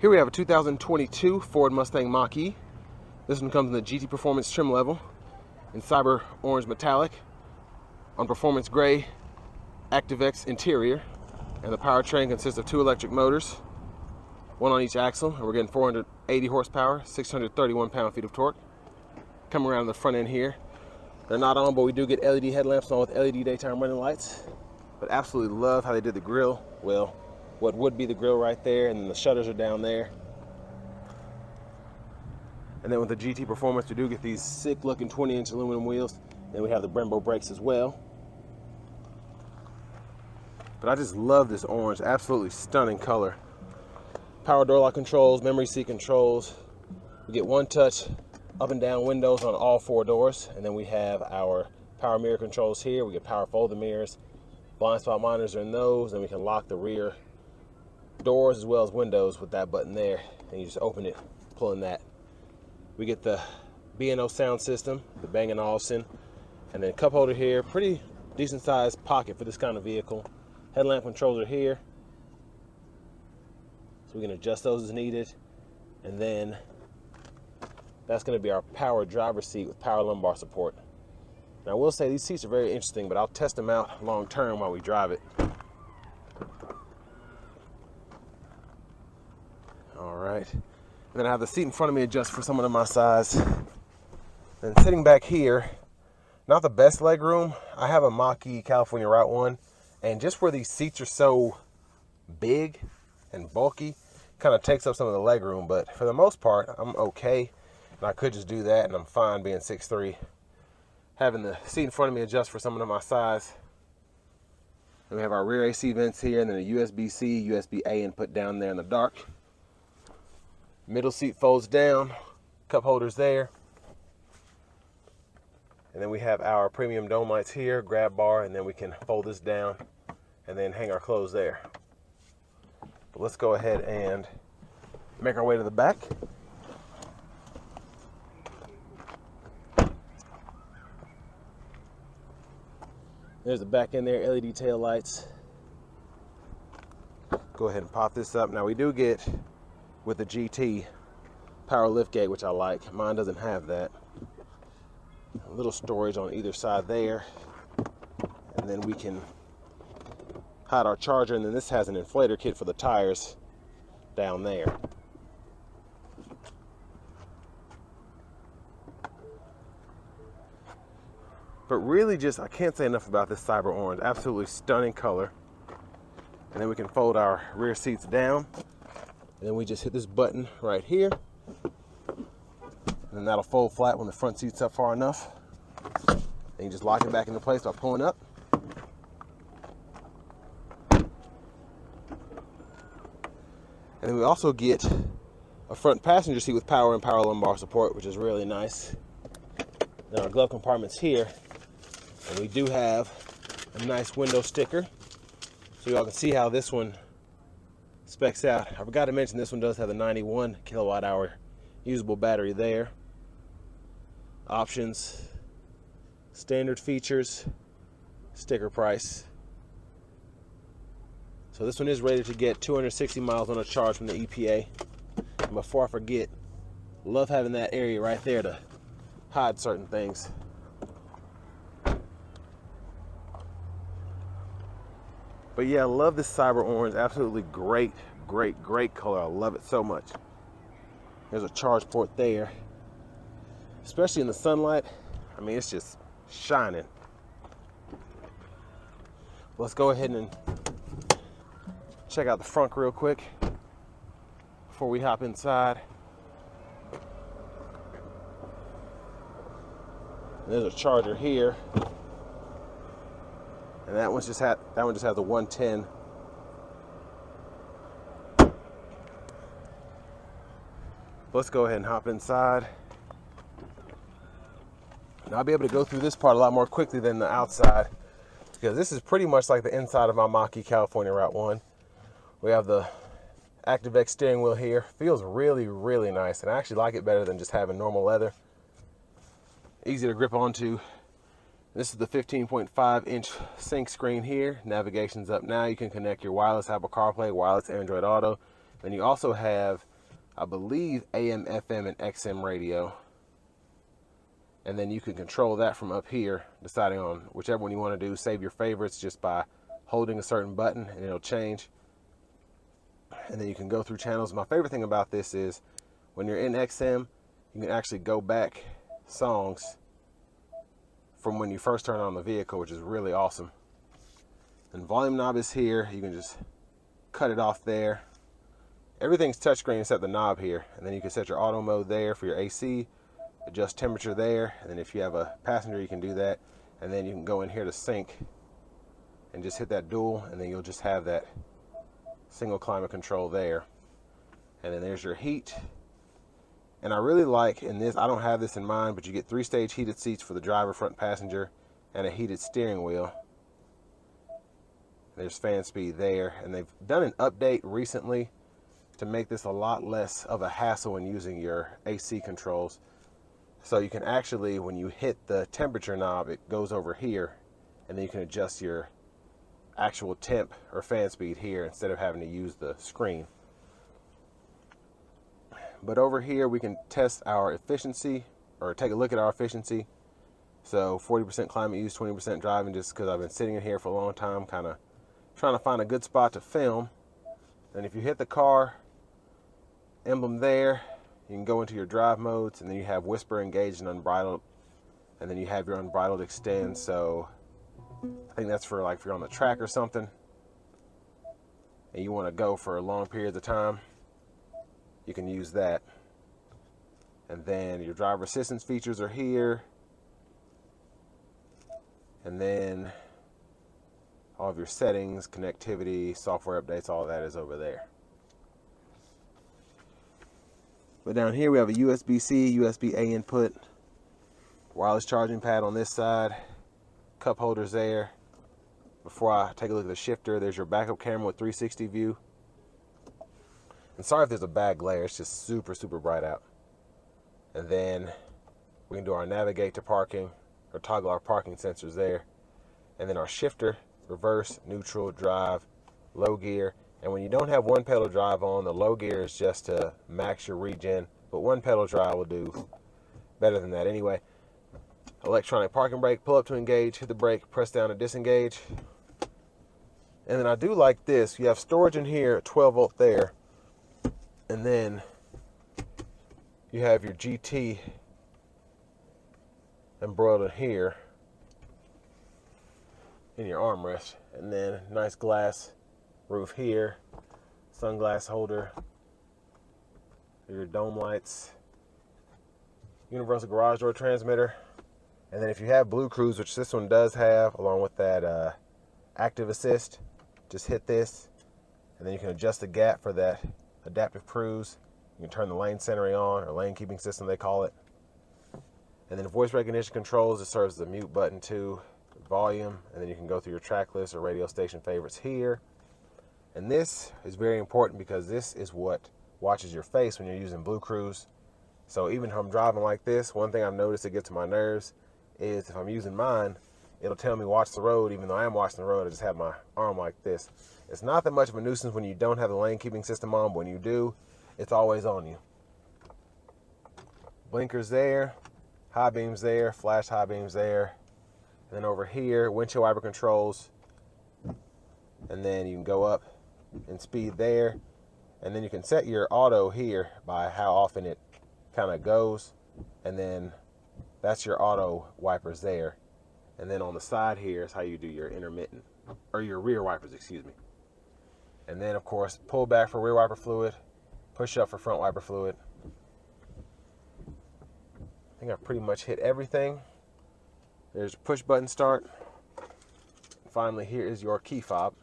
Here we have a 2022 Ford Mustang Mach-E. This one comes in the GT Performance trim level in Cyber Orange Metallic on Performance Gray ActiveX interior. And the powertrain consists of 2 electric motors, 1 on each axle, and we're getting 480 horsepower, 631 pound-feet of torque. Coming around the front end here, they're not on, but we do get LED headlamps on with LED daytime running lights. But absolutely love how they did the grille. Well, what would be the grille right there, and then the shutters are down there. And then with the GT Performance, we do get these sick-looking 20-inch aluminum wheels. Then we have the Brembo brakes as well. But I just love this orange, absolutely stunning color. Power door lock controls, memory seat controls. We get one-touch up and down windows on all 4 doors, and then we have our power mirror controls here. We get power folding mirrors, blind spot monitors are in those, and we can lock the rear doors as well as windows with that button there, and you just open it, pulling that. We get the B&O sound system, the Bang & Olufsen, and then cup holder here. Pretty decent sized pocket for this kind of vehicle. Headlamp controls are here, so we can adjust those as needed. And then that's going to be our power driver's seat with power lumbar support. Now I will say these seats are very interesting, but I'll test them out long term while we drive it. All right, and then I have the seat in front of me adjust for someone of my size. And sitting back here, not the best leg room. I have a Mach-E California Route 1, and just where these seats are so big and bulky, kind of takes up some of the leg room, but for the most part, I'm okay. And I could just do that, and I'm fine being 6'3". Having the seat in front of me adjust for someone of my size. And we have our rear AC vents here, and then a USB-C, USB-A input down there in the dark. Middle seat folds down, cup holders there. And then we have our premium dome lights here, grab bar, and then we can fold this down and then hang our clothes there. But let's go ahead and make our way to the back. There's the back end there, LED tail lights. Go ahead and pop this up. Now we do get, with the GT, power lift gate, which I like. Mine doesn't have that. A little storage on either side there. And then we can hide our charger, and then this has an inflator kit for the tires down there. But really just, I can't say enough about this Cyber Orange. Absolutely stunning color. And then we can fold our rear seats down. And then we just hit this button right here. And then that'll fold flat when the front seat's up far enough. And you just lock it back into place by pulling up. And then we also get a front passenger seat with power and power lumbar support, which is really nice. Then our glove compartment's here. And we do have a nice window sticker, so y'all can see how this one specs out. I forgot to mention this one does have a 91 kilowatt hour usable battery there. Options, standard features, sticker price. So this one is rated to get 260 miles on a charge from the EPA. And before I forget, love having that area right there to hide certain things. But yeah, I love this Cyber Orange. Absolutely great, great, great color. I love it so much. There's a charge port there. Especially in the sunlight. I mean, it's just shining. Let's go ahead and check out the front real quick before we hop inside. There's a charger here. And that one just has a 110. Let's go ahead and hop inside. And I'll be able to go through this part a lot more quickly than the outside, because this is pretty much like the inside of my Mach-E California Route 1. We have the ActiveX steering wheel here. Feels really, really nice, and I actually like it better than just having normal leather. Easy to grip onto. This is the 15.5-inch sync screen here. Navigation's up now. You can connect your wireless Apple CarPlay, wireless Android Auto. Then you also have, I believe, AM, FM, and XM radio. And then you can control that from up here, deciding on whichever one you want to do. Save your favorites just by holding a certain button and it'll change. And then you can go through channels. My favorite thing about this is when you're in XM, you can actually go back songs from when you first turn on the vehicle, which is really awesome. And volume knob is here. You can just cut it off there. Everything's touchscreen except the knob here. And then you can set your auto mode there for your AC, adjust temperature there. And then if you have a passenger, you can do that. And then you can go in here to sync and just hit that dual, and then you'll just have that single climate control there. And then there's your heat. And I really like in this, I don't have this in mind, but you get 3-stage heated seats for the driver, front passenger, and a heated steering wheel. There's fan speed there. And they've done an update recently to make this a lot less of a hassle when using your AC controls. So you can actually, when you hit the temperature knob, it goes over here, and then you can adjust your actual temp or fan speed here instead of having to use the screen. But over here we can test our efficiency, or take a look at our efficiency. So 40% climate use, 20% driving, just because I've been sitting in here for a long time kind of trying to find a good spot to film. And if you hit the car emblem there, you can go into your drive modes, and then you have whisper, engaged, and unbridled, and then you have your unbridled extend. So I think that's for like if you're on the track or something and you want to go for long periods of time, you can use that. And then your driver assistance features are here, and then all of your settings, connectivity, software updates, all that is over there. But down here we have a USB-C, USB-A input, wireless charging pad on this side, cup holders there. Before I take a look at the shifter, there's your backup camera with 360 view. And sorry if there's a bad glare, it's just super, super bright out. And then we can do our navigate to parking, or toggle our parking sensors there. And then our shifter, reverse, neutral, drive, low gear. And when you don't have one pedal drive on, the low gear is just to max your regen, but one pedal drive will do better than that anyway. Electronic parking brake, pull up to engage, hit the brake, press down to disengage. And then I do like this, you have storage in here, 12 volt there, and then you have your GT embroidered in here in your armrest. And then nice glass roof here, sunglass holder, your dome lights, universal garage door transmitter. And then if you have Blue Cruise, which this one does have, along with that active assist, just hit this, and then you can adjust the gap for that adaptive cruise. You can turn the lane centering on, or lane keeping system they call it. And then voice recognition controls, it serves as a mute button too, volume, and then you can go through your track list or radio station favorites here. And this is very important because this is what watches your face when you're using Blue Cruise. So even if I'm driving like this, one thing I've noticed that gets to my nerves is if I'm using mine, it'll tell me watch the road, even though I am watching the road. I just have my arm like this. It's not that much of a nuisance when you don't have the lane keeping system on, but when you do, it's always on you. Blinkers there, high beams there, flash high beams there. And then over here, windshield wiper controls. And then you can go up in speed there. And then you can set your auto here by how often it kind of goes. And then that's your auto wipers there. And then on the side here is how you do your intermittent, or your rear wipers, excuse me. And then of course, pull back for rear wiper fluid, push up for front wiper fluid. I think I've pretty much hit everything. There's push button start. Finally, here is your key fob.